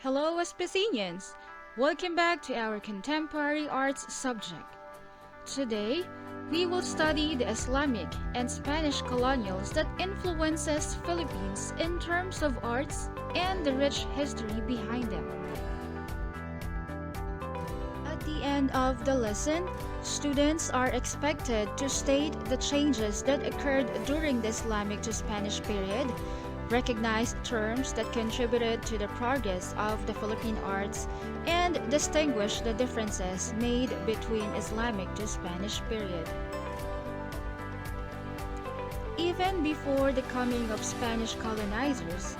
Hello, Espesinians! Welcome back to our contemporary arts subject. Today, we will study the Islamic and Spanish colonials that influences Philippines in terms of arts and the rich history behind them. At the end of the lesson, students are expected to state the changes that occurred during the Islamic to Spanish period, recognize terms that contributed to the progress of the Philippine arts, and distinguish the differences made between Islamic to Spanish period. Even before the coming of Spanish colonizers,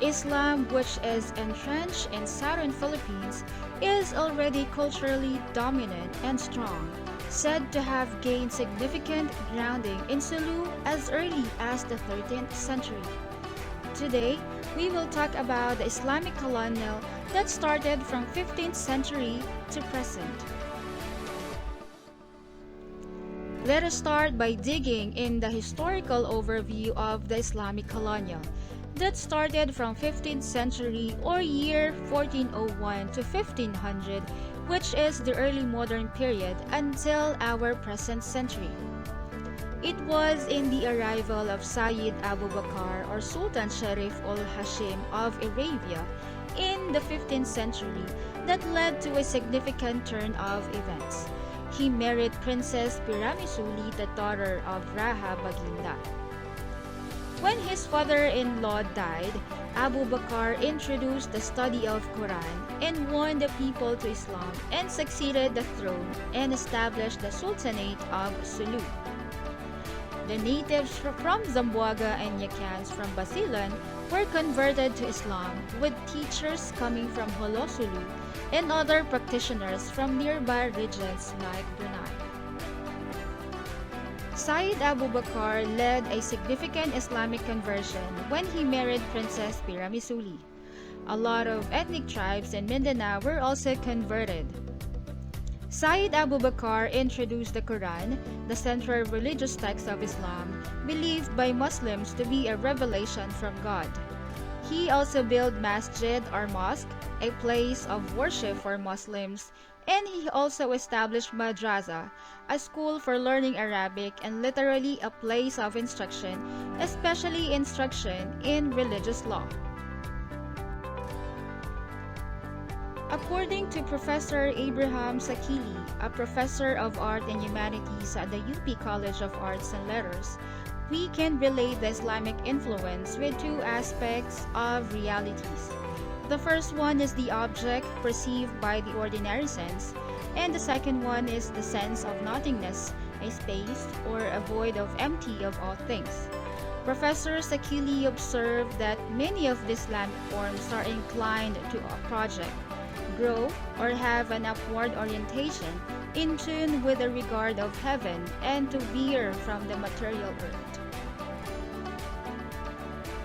Islam, which is entrenched in southern Philippines, is already culturally dominant and strong, said to have gained significant grounding in Sulu as early as the 13th century. Today, we will talk about the Islamic colonial that started from 15th century to present. Let us start by digging in the historical overview of the Islamic colonial that started from 15th century or year 1401 to 1500, which is the early modern period until our present century. It was in the arrival of Sayyid Abu Bakr or Sultan Sharif al-Hashim of Arabia in the 15th century that led to a significant turn of events. He married Princess Piramisuli, the daughter of Raha Baginda. When his father-in-law died, Abu Bakr introduced the study of Quran and won the people to Islam and succeeded the throne and established the Sultanate of Sulu. The natives from Zamboanga and Yacans from Basilan were converted to Islam, with teachers coming from Holo Sulu and other practitioners from nearby regions like Brunei. Sayyid Abu Bakr led a significant Islamic conversion when he married Princess Piramisuli. A lot of ethnic tribes in Mindanao were also converted. Sayyid Abu Bakr introduced the Quran, the central religious text of Islam, believed by Muslims to be a revelation from God. He also built masjid or mosque, a place of worship for Muslims, and he also established madrasa, a school for learning Arabic and literally a place of instruction, especially instruction in religious law. According to Professor Abraham Sakili, a professor of art and humanities at the UP College of Arts and Letters, we can relate the Islamic influence with two aspects of realities. The first one is the object perceived by the ordinary sense, and the second one is the sense of nothingness, a space or a void of empty of all things. Professor Sakili observed that many of the Islamic forms are inclined to a project, grow, or have an upward orientation in tune with the regard of heaven and to veer from the material earth.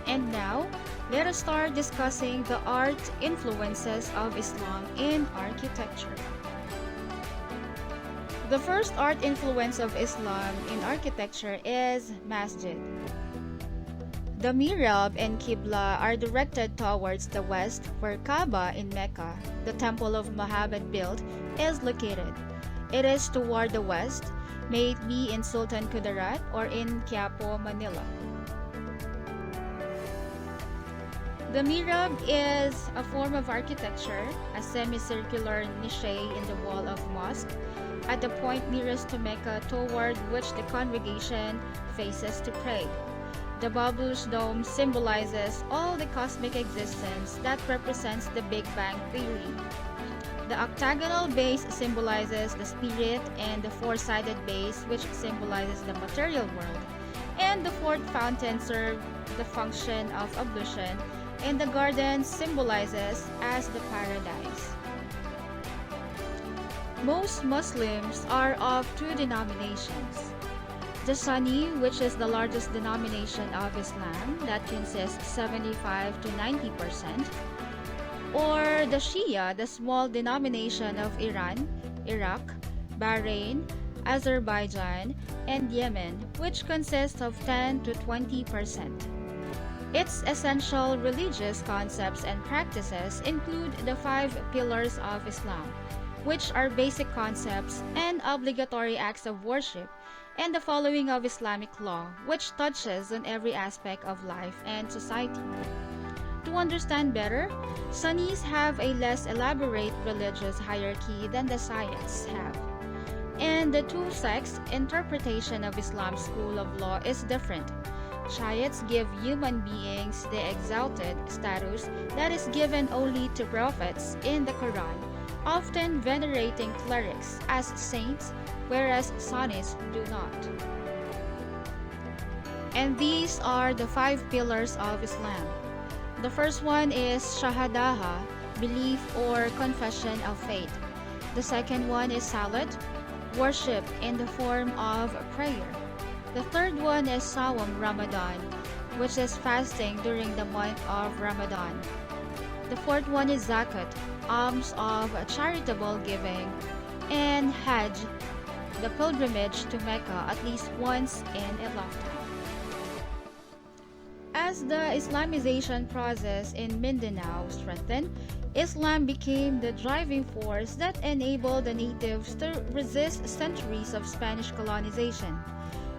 And now, let us start discussing the art influences of Islam in architecture. The first art influence of Islam in architecture is masjid. The mihrab and qibla are directed towards the west, where Kaaba in Mecca, the temple of Muhammad built, is located. It is toward the west, may it be in Sultan Kudarat or in Quiapo, Manila. The mihrab is a form of architecture, a semicircular niche in the wall of mosque, at the point nearest to Mecca toward which the congregation faces to pray. The bulbous dome symbolizes all the cosmic existence that represents the Big Bang theory. The octagonal base symbolizes the spirit, and the four-sided base, which symbolizes the material world, and the fourth fountain serves the function of ablution, and the garden symbolizes as the paradise. Most Muslims are of two denominations. The Sunni, which is the largest denomination of Islam, that consists 75 to 90%, or the Shia, the small denomination of Iran, Iraq, Bahrain, Azerbaijan, and Yemen, which consists of 10 to 20%. Its essential religious concepts and practices include the five pillars of Islam, which are basic concepts and obligatory acts of worship, and the following of Islamic law, which touches on every aspect of life and society. To understand better, Sunnis have a less elaborate religious hierarchy than the Shiites have. And the two sects' interpretation of Islam's school of law is different. Shiites give human beings the exalted status that is given only to prophets in the Quran, often venerating clerics as saints, whereas Sunnis do not. And these are the five pillars of Islam. The first one is Shahadaha, belief or confession of faith. The second one is Salat, worship in the form of prayer. The third one is Sawam Ramadan, which is fasting during the month of Ramadan. The fourth one is Zakat, alms of charitable giving, and Hajj, the pilgrimage to Mecca at least once in a lifetime. As the Islamization process in Mindanao strengthened, Islam became the driving force that enabled the natives to resist centuries of Spanish colonization.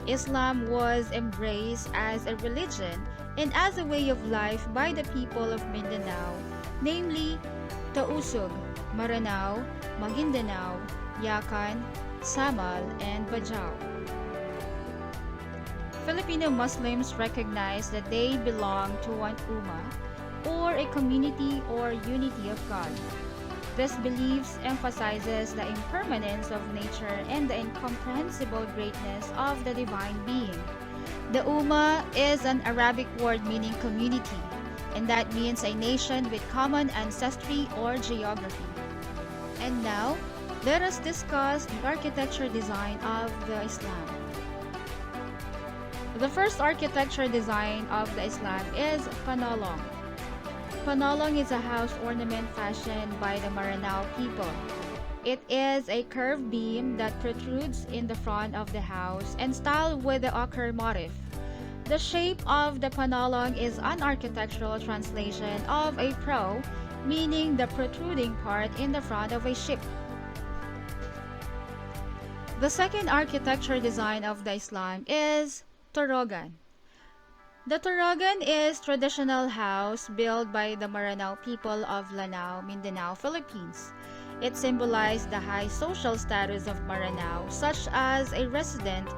Islam was embraced as a religion and as a way of life by the people of Mindanao, namely Tausug, Maranao, Maguindanao, Yakan, Samal, and Bajau. Filipino Muslims recognize that they belong to one Ummah, or a community or unity of God. This belief emphasizes the impermanence of nature and the incomprehensible greatness of the divine being. The Ummah is an Arabic word meaning community, and that means a nation with common ancestry or geography. And now, let us discuss the architecture design of the Islam. The first architecture design of the Islam is panolong. Panolong is a house ornament fashioned by the Maranao people. It is a curved beam that protrudes in the front of the house and styled with the ochre motif. The shape of the panolong is an architectural translation of a prow, meaning the protruding part in the front of a ship. The second architecture design of the Islam is Torogan. The Torogan is traditional house built by the Maranao people of Lanao, Mindanao, Philippines. It symbolized the high social status of Maranao, such as a resident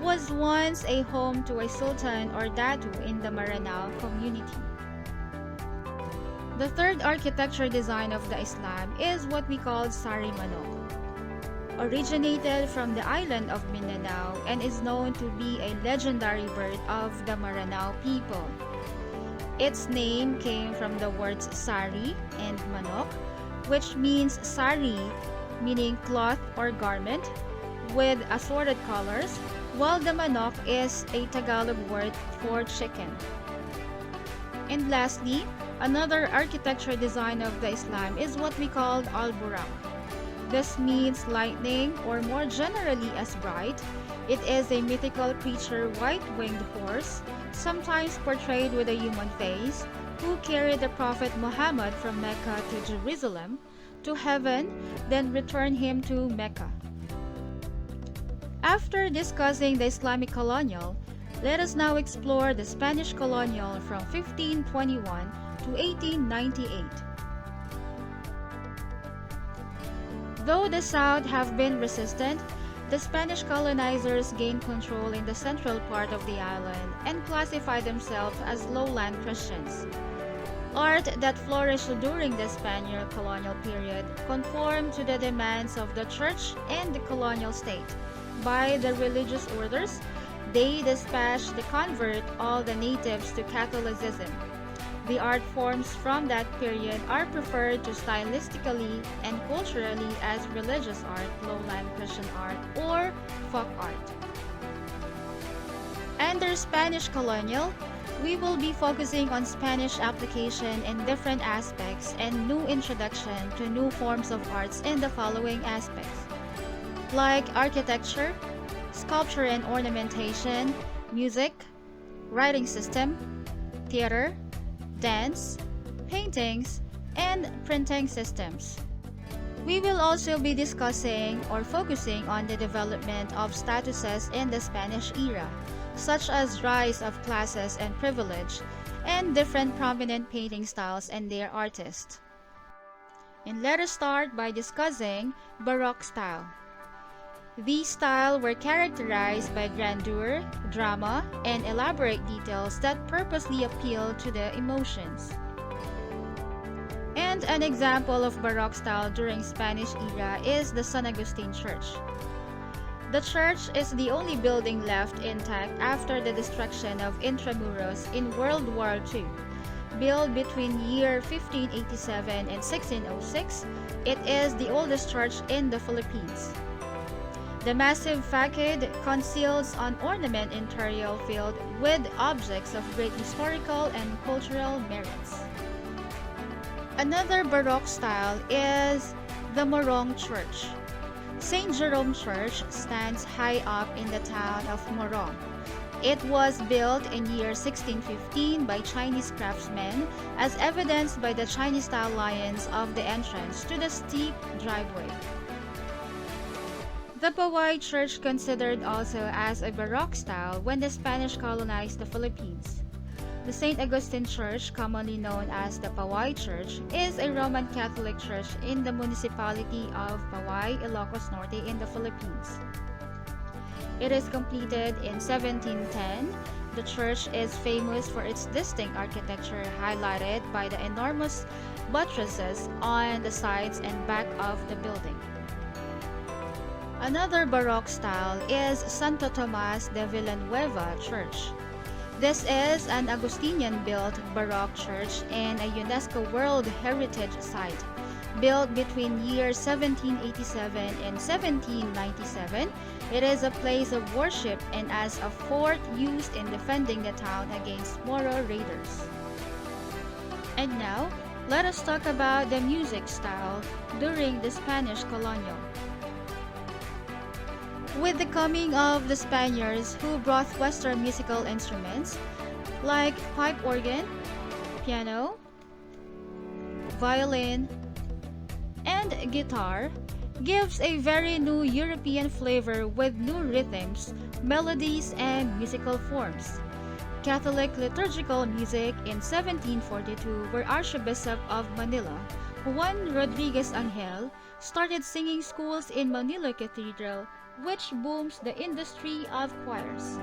was once a home to a sultan or datu in the Maranao community. The third architecture design of the Islam is what we call Sari Manok. Originated from the island of Mindanao and is known to be a legendary bird of the Maranao people. Its name came from the words sari and manok, which means sari, meaning cloth or garment, with assorted colors, while the manok is a Tagalog word for chicken. And lastly, another architecture design of the Islam is what we call al-burak. This means lightning, or more generally as bright. It is a mythical creature, white-winged horse, sometimes portrayed with a human face, who carried the Prophet Muhammad from Mecca to Jerusalem, to heaven, then returned him to Mecca. After discussing the Islamic colonial, let us now explore the Spanish colonial from 1521 to 1898. Though the South have been resistant, the Spanish colonizers gained control in the central part of the island and classified themselves as lowland Christians. Art that flourished during the Spaniard colonial period conformed to the demands of the church and the colonial state. By the religious orders, they dispatched to convert all the natives to Catholicism. The art forms from that period are preferred to stylistically and culturally as religious art, lowland Christian art, or folk art. Under Spanish colonial, we will be focusing on Spanish application in different aspects and new introduction to new forms of arts in the following aspects, like architecture, sculpture and ornamentation, music, writing system, theater, dance, paintings, and printing systems. We will also be discussing or focusing on the development of statuses in the Spanish era, such as rise of classes and privilege, and different prominent painting styles and their artists. And let us start by discussing Baroque style. These styles were characterized by grandeur, drama, and elaborate details that purposely appeal to the emotions. And an example of Baroque style during Spanish era is the San Agustin Church. The church is the only building left intact after the destruction of Intramuros in World War II. Built between year 1587 and 1606, it is the oldest church in the Philippines. The massive facade conceals an ornament interior filled with objects of great historical and cultural merits. Another Baroque style is the Morong Church. St. Jerome Church stands high up in the town of Morong. It was built in year 1615 by Chinese craftsmen, as evidenced by the Chinese-style lions of the entrance to the steep driveway. The Paway Church, considered also as a Baroque style when the Spanish colonized the Philippines. The St. Augustine Church, commonly known as the Paway Church, is a Roman Catholic church in the municipality of Paway, Ilocos Norte in the Philippines. It is completed in 1710. The church is famous for its distinct architecture, highlighted by the enormous buttresses on the sides and back of the building. Another Baroque style is Santo Tomas de Villanueva Church. This is an Augustinian-built Baroque church and a UNESCO World Heritage Site. Built between years 1787 and 1797, it is a place of worship and as a fort used in defending the town against Moro raiders. And now, let us talk about the music style during the Spanish Colonial. With the coming of the Spaniards who brought Western musical instruments like pipe organ, piano, violin, and guitar, gives a very new European flavor with new rhythms, melodies, and musical forms. Catholic liturgical music in 1742, where Archbishop of Manila, Juan Rodriguez Angel, started singing schools in Manila Cathedral, which booms the industry of choirs.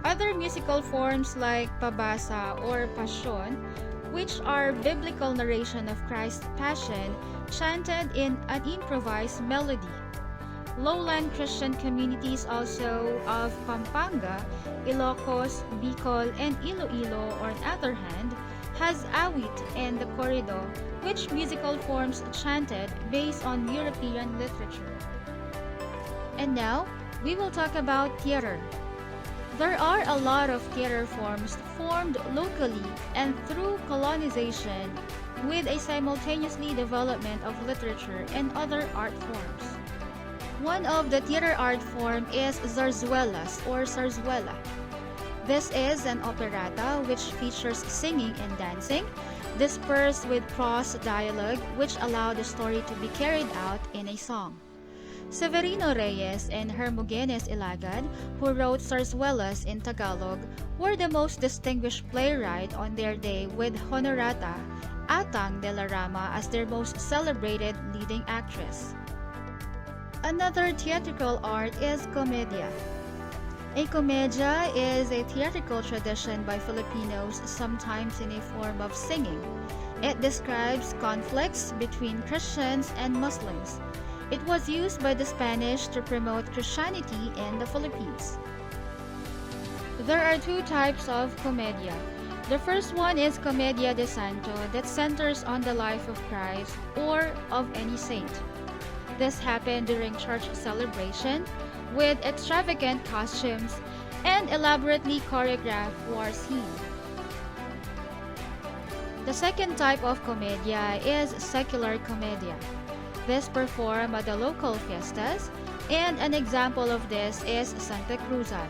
Other musical forms like pabasa or passion, which are biblical narration of Christ's passion chanted in an improvised melody. Lowland Christian communities also of Pampanga, Ilocos, Bicol, and Iloilo, on the other hand, has awit and the corrido, which musical forms chanted based on European literature. And now, we will talk about theater. There are a lot of theater forms formed locally and through colonization, with a simultaneously development of literature and other art forms. One of the theater art form is zarzuelas or zarzuela. This is an operetta which features singing and dancing, dispersed with prose dialogue which allow the story to be carried out in a song. Severino Reyes and Hermogenes Ilagad, who wrote zarzuelas in Tagalog, were the most distinguished playwright on their day, with Honorata Atang de la Rama as their most celebrated leading actress. Another theatrical art is comedia. A comedia is a theatrical tradition by Filipinos, sometimes in a form of singing. It describes conflicts between Christians and Muslims. It was used by the Spanish to promote Christianity in the Philippines. There are two types of comedia. The first one is Comedia de Santo, that centers on the life of Christ or of any saint. This happened during church celebration, with extravagant costumes and elaborately choreographed war scene. The second type of comedia is secular comedia. This performed at the local fiestas, and an example of this is Santa Cruzan.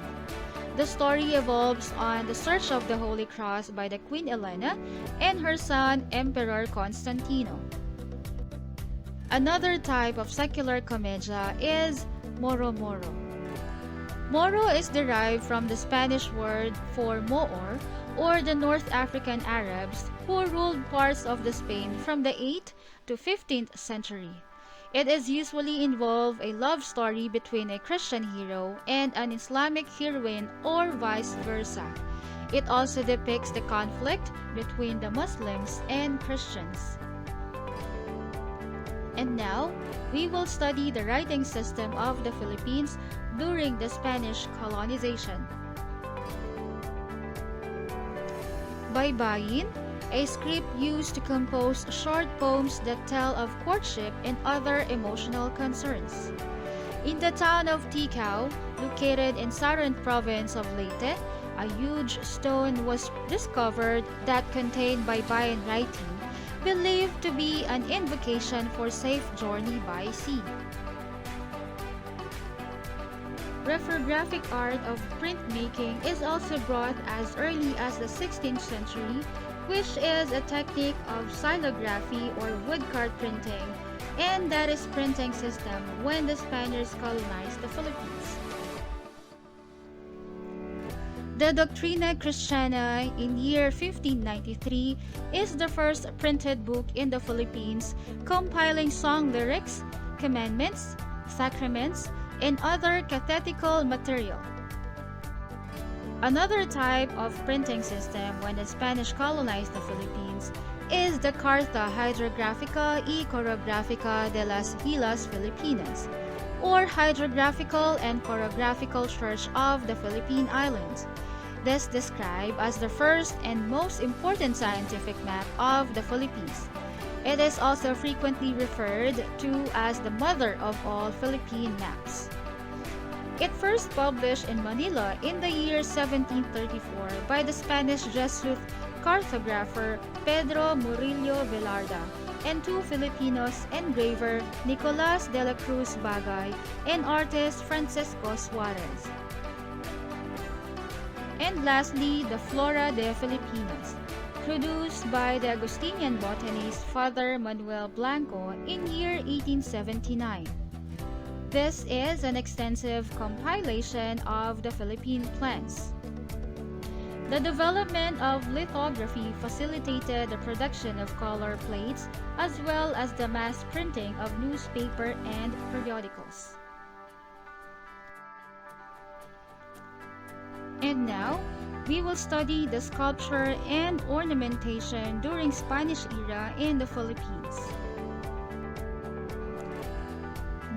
The story evolves on the search of the Holy Cross by the Queen Elena and her son Emperor Constantino. Another type of secular commedia is Moro Moro. Moro is derived from the Spanish word for Moor, or the North African Arabs who ruled parts of the Spain from the 8th to 15th century. It is usually involve a love story between a Christian hero and an Islamic heroine or vice versa. It also depicts the conflict between the Muslims and Christians. And now, we will study the writing system of the Philippines during the Spanish colonization. Baybayin, a script used to compose short poems that tell of courtship and other emotional concerns. In the town of Ticao, located in southern province of Leyte, a huge stone was discovered that contained Baybayin writing, believed to be an invocation for safe journey by sea. Reprographic art of printmaking is also brought as early as the 16th century, which is a technique of xylography or woodcut printing, and that is printing system when the Spaniards colonized the Philippines. The Doctrina Christiana in year 1593 is the first printed book in the Philippines compiling song lyrics, commandments, sacraments, and other cathetical material. Another type of printing system when the Spanish colonized the Philippines is the Carta Hydrográfica y Coreográfica de las Islas Filipinas, or Hydrographical and Chorographical Church of the Philippine Islands. This described as the first and most important scientific map of the Philippines. It is also frequently referred to as the mother of all Philippine maps. It first published in Manila in the year 1734 by the Spanish Jesuit cartographer Pedro Murillo Velarda and two Filipinos engraver Nicolas de la Cruz Bagay and artist Francisco Suarez. And lastly, the Flora de Filipinas, produced by the Agustinian botanist Father Manuel Blanco in year 1879. This is an extensive compilation of the Philippine plants. The development of lithography facilitated the production of color plates as well as the mass printing of newspaper and periodicals. And now, we will study the sculpture and ornamentation during Spanish era in the Philippines.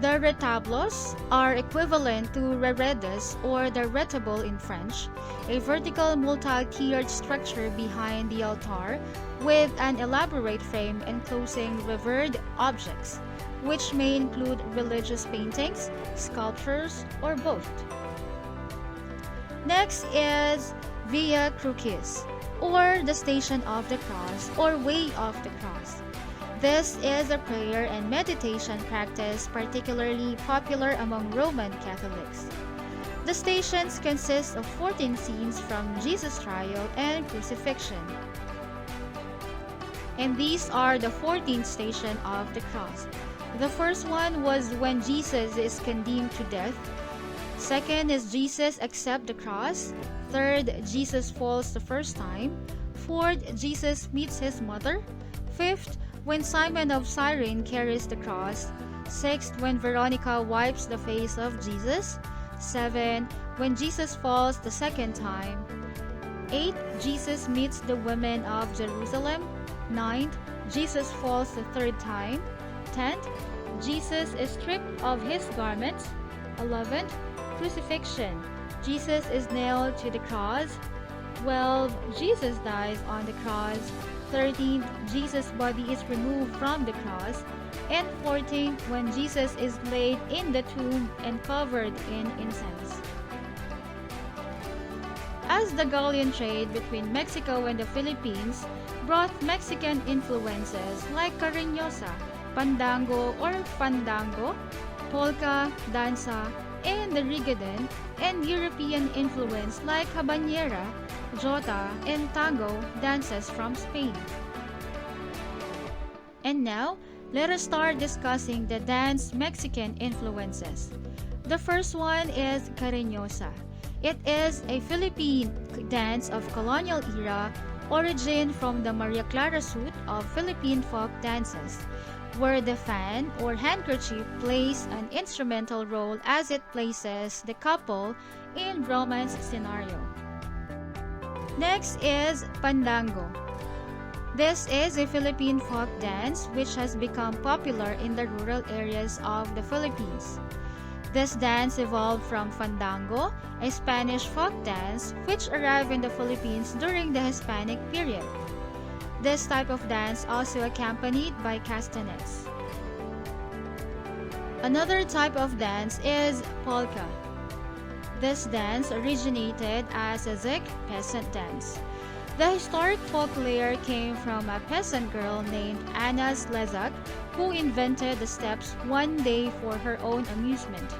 The retablos are equivalent to reredes or the retable in French, a vertical multi-tiered structure behind the altar with an elaborate frame enclosing revered objects, which may include religious paintings, sculptures, or both. Next is Via Crucis, or the Station of the Cross, or Way of the Cross. This is a prayer and meditation practice particularly popular among Roman Catholics. The stations consist of 14 scenes from Jesus' trial and crucifixion. And these are the 14th station of the cross. The first one was when Jesus is condemned to death. Second is Jesus accepts the cross. Third, Jesus falls the first time. Fourth, Jesus meets his mother. Fifth, when Simon of Cyrene carries the cross. Sixth, when Veronica wipes the face of Jesus. 7, when Jesus falls the second time. 8, Jesus meets the women of Jerusalem. 9th, Jesus falls the third time. 10th, Jesus is stripped of his garments. 11th, crucifixion. Jesus is nailed to the cross. 12, Jesus dies on the cross. 13th, Jesus' body is removed from the cross. And 14th, when Jesus is laid in the tomb and covered in incense. As the galleon trade between Mexico and the Philippines brought Mexican influences like cariñosa, pandango or fandango, polka, danza, and the rigadan, and European influence like habanera, jota, and tango dances from Spain. And now, let us start discussing the dance Mexican influences. The first one is cariñosa. It is a Philippine dance of colonial era, origin from the Maria Clara suite of Philippine folk dances, where the fan or handkerchief plays an instrumental role as it places the couple in romance scenario. Next is pandango. This is a Philippine folk dance which has become popular in the rural areas of the Philippines. This dance evolved from fandango, a Spanish folk dance which arrived in the Philippines during the Hispanic period. This type of dance also accompanied by castanets. Another type of dance is polka. This dance originated as a Czech peasant dance. The historic folk layer came from a peasant girl named Anna Slezak, who invented the steps one day for her own amusement.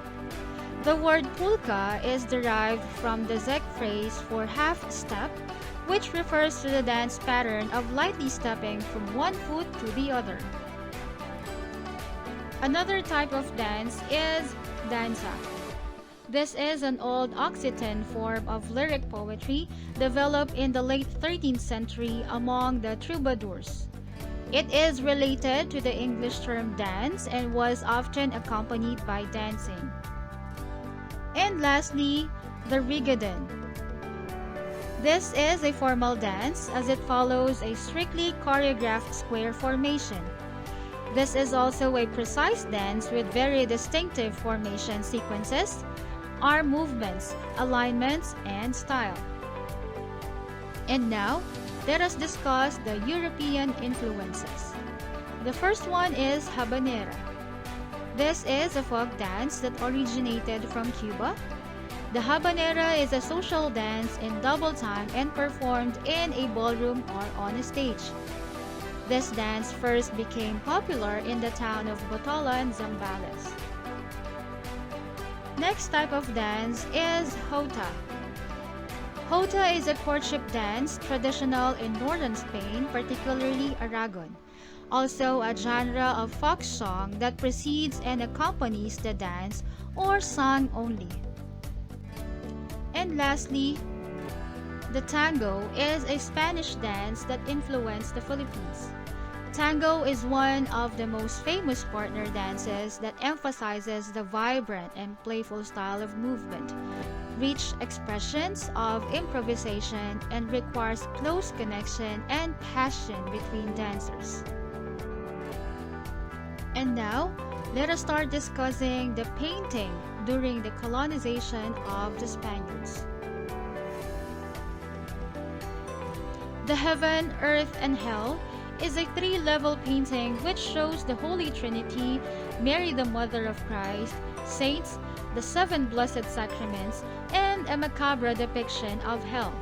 The word polka is derived from the Czech phrase for half step, which refers to the dance pattern of lightly stepping from one foot to the other. Another type of dance is danza. This is an old Occitan form of lyric poetry developed in the late 13th century among the troubadours. It is related to the English term dance and was often accompanied by dancing. And lastly, the rigadan. This is a formal dance as it follows a strictly choreographed square formation. This is also a precise dance with very distinctive formation sequences, arm movements, alignments, and style. And now, let us discuss the European influences. The first one is habanera. This is a folk dance that originated from Cuba. The habanera is a social dance in double time and performed in a ballroom or on a stage. This dance first became popular in the town of Botolan, Zambales. Next type of dance is jota. Jota is a courtship dance traditional in northern Spain, particularly Aragon. Also a genre of folk song that precedes and accompanies the dance or sung only. And lastly, the tango is a Spanish dance that influenced the Philippines. Tango is one of the most famous partner dances that emphasizes the vibrant and playful style of movement, rich expressions of improvisation, and requires close connection and passion between dancers. And now, let us start discussing the painting during the colonization of the Spaniards. The Heaven, Earth, and Hell is a three-level painting which shows the Holy Trinity, Mary the Mother of Christ, saints, the seven blessed sacraments, and a macabre depiction of hell.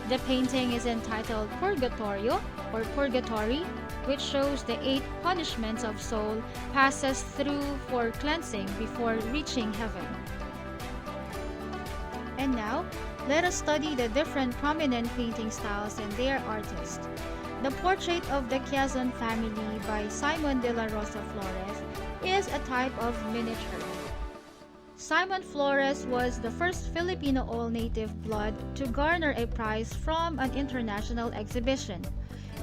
The painting is entitled Purgatorio or Purgatory, which shows the 8 punishments of soul passes through for cleansing before reaching heaven. And now, let us study the different prominent painting styles and their artists. The Portrait of the Quezon Family by Simon de la Rosa Flores is a type of miniature. Simon Flores was the first Filipino all-native blood to garner a prize from an international exhibition.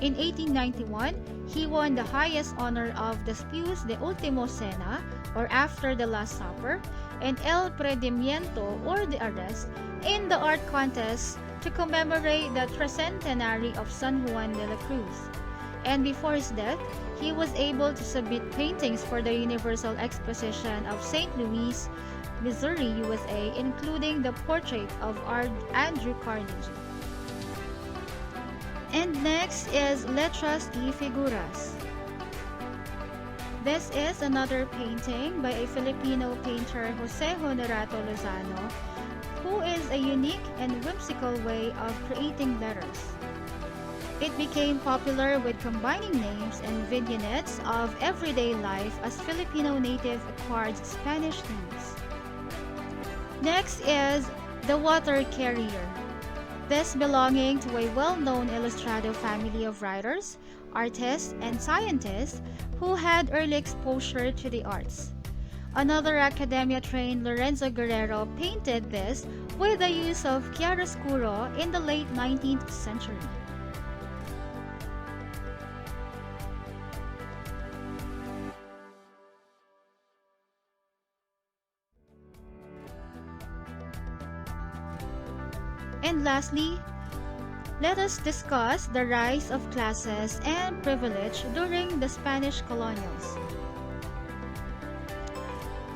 In 1891, he won the highest honor of Después de Último Cena, or After the Last Supper, and El Predimiento, or the Arrest, in the art contest to commemorate the tricentenary of San Juan de la Cruz. And before his death, he was able to submit paintings for the Universal Exposition of St. Louis, Missouri, USA, including the portrait of Andrew Carnegie. And next is Letras y Figuras. This is another painting by a Filipino painter, Jose Honorato Lozano, who is a unique and whimsical way of creating letters. It became popular with combining names and vignettes of everyday life as Filipino native acquired Spanish names. Next is the water carrier. This belonging to a well-known Ilustrado family of writers, artists, and scientists who had early exposure to the arts. Another academia-trained Lorenzo Guerrero painted this with the use of chiaroscuro in the late 19th century. And lastly, let us discuss the rise of classes and privilege during the Spanish colonials.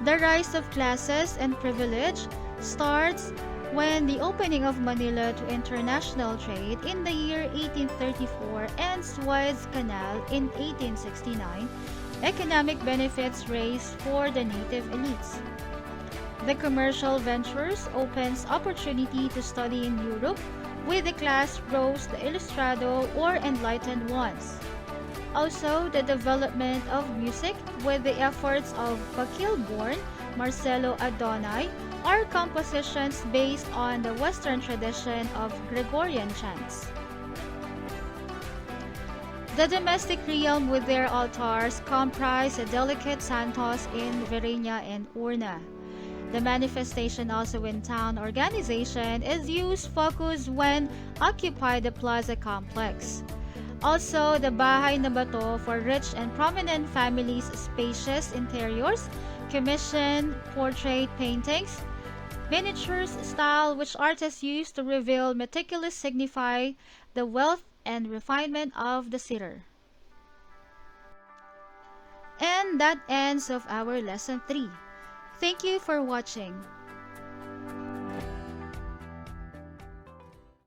The rise of classes and privilege starts when the opening of Manila to international trade in the year 1834 and Suez Canal in 1869, economic benefits raised for the native elites. The commercial ventures opens opportunity to study in Europe, with the class rose the Ilustrado or enlightened ones. Also, the development of music with the efforts of Bacil-born Marcelo Adonai are compositions based on the Western tradition of Gregorian chants. The domestic realm with their altars comprise the delicate santos in Virginia and Urna. The manifestation also in town organization is used focus when occupy the plaza complex. Also, the Bahay na Bato for rich and prominent families' spacious interiors, commission portrait paintings, miniatures style which artists use to reveal meticulous signify the wealth and refinement of the sitter. And that ends of our lesson 3. Thank you for watching.